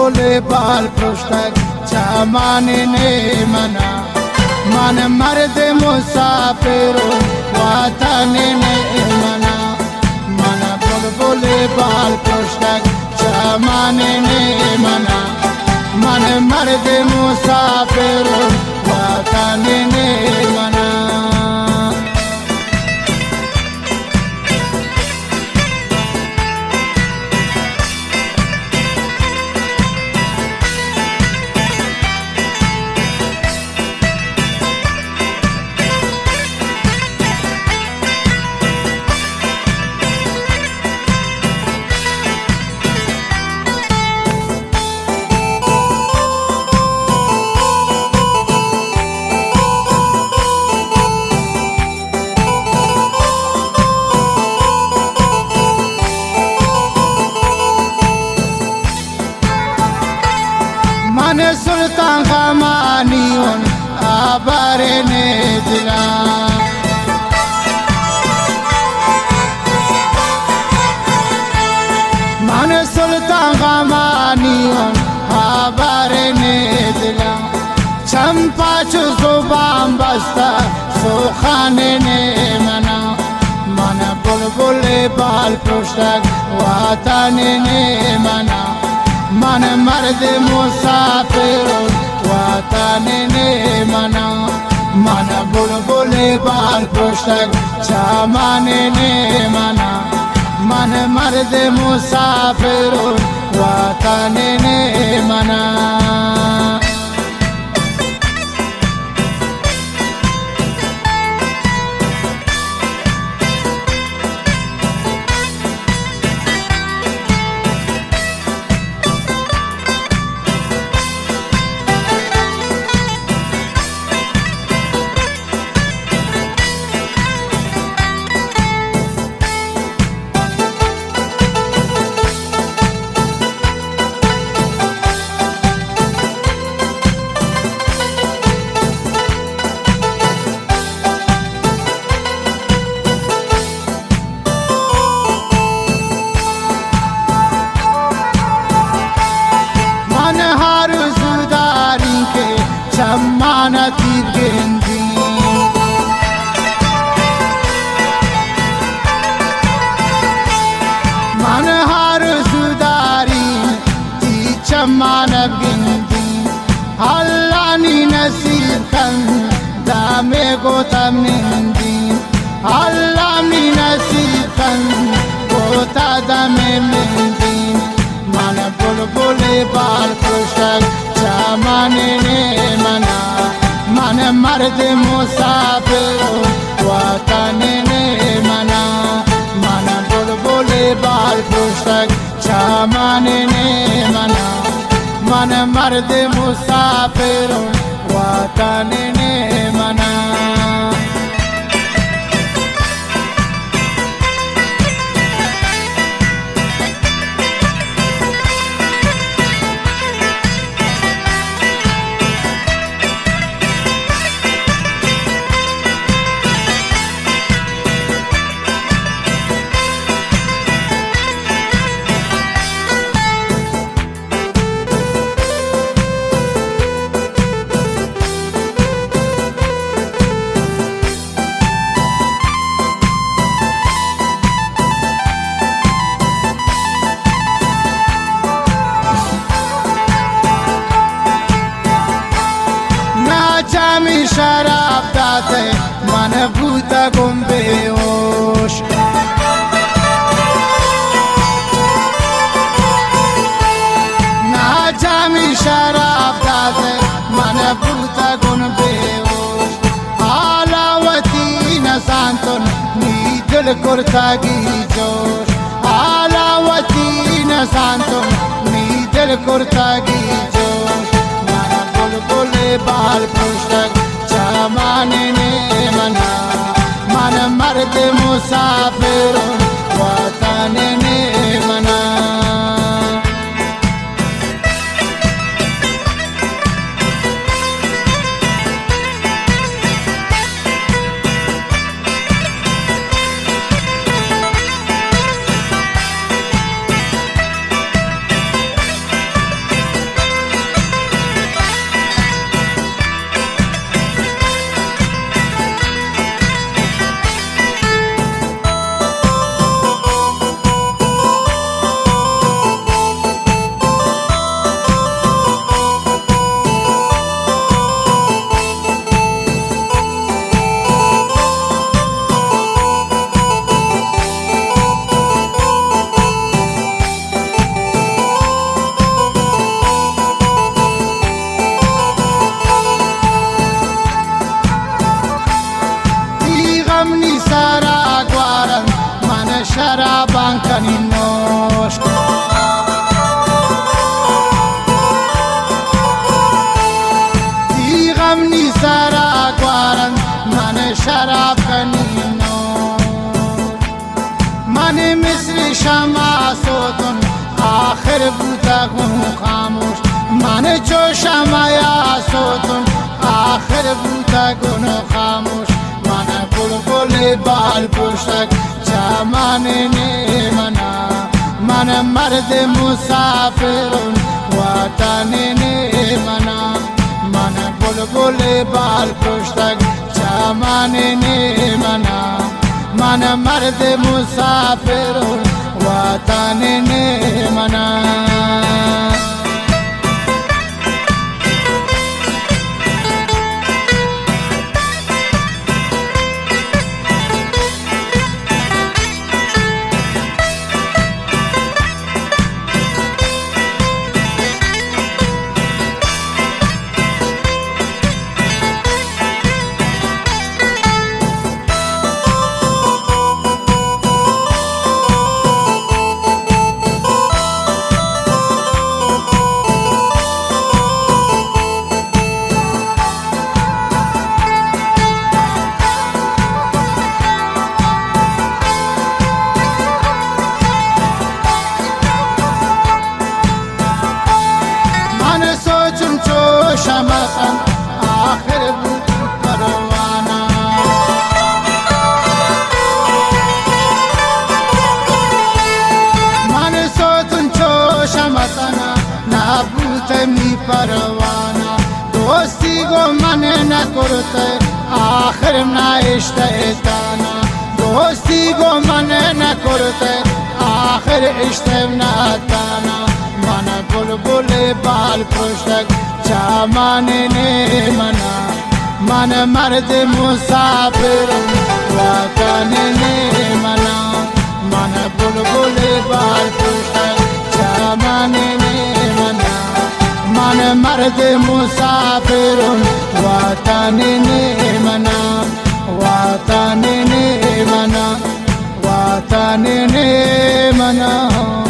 بلبل بال پشتک چمن منا من مرد مسافر وطن منا من بلبل بال پشتک چمن منا من مرد مسافر وطن منا من سلطان خمانیون آبر ندلا من سلطان خمانیون آبر ندلا چمپا چو زبان بستا سخن منا من بلبل بال پشتک وطن منا من مرد مسافر وطن منا من بلبل بال پشتک چمن منا من مرد مسافر وطن منا چمن تیر گندی من هر زوداری تی چمن گندی حلانی نصیب کن دم گوتم نندی حلانی نصیب کن گوتا دم نندی من بلبل بال پشتک چمن منا من مرد مسافر وطن منا من بلبل بال پشتک چمن منا من مرد مسافر وطن منا می شراب داده من بوده گم بیوش ناجا می شراب داده من بوده گم بیوش حالاوتی نسانتون می دل کرتگی جوش حالاوتی نسانتون می دل کرتگی جوش بلبل بال پشتک چمن منا من مرد مسافر وطن منا شرابان کنی نوش دیغم نی سرا گوارن من شراب کنی نوش من مثل شمع سوتن آخر بوتا گم خاموش من چو شمع سوتن آخر بوتا گم خاموش من بلبل بال پوشک چمان منا من مرد مسافرون وطن منا من بلبل بال پوشک چمان منا من مرد مسافرون وطن منا شمسن آخر بود پروانا من سوتن چو شمسن نبود می پروانا دوستی گو من نکرده آخر نایشته تانا دوستی گو من نکرده آخر اشته نتانا من بلبل بال پشتک چمان منا من مرد مسافر وطن منا من بلبل بال پشتک چمان منا من مرد مسافر وطن منا وطن منا وطن منا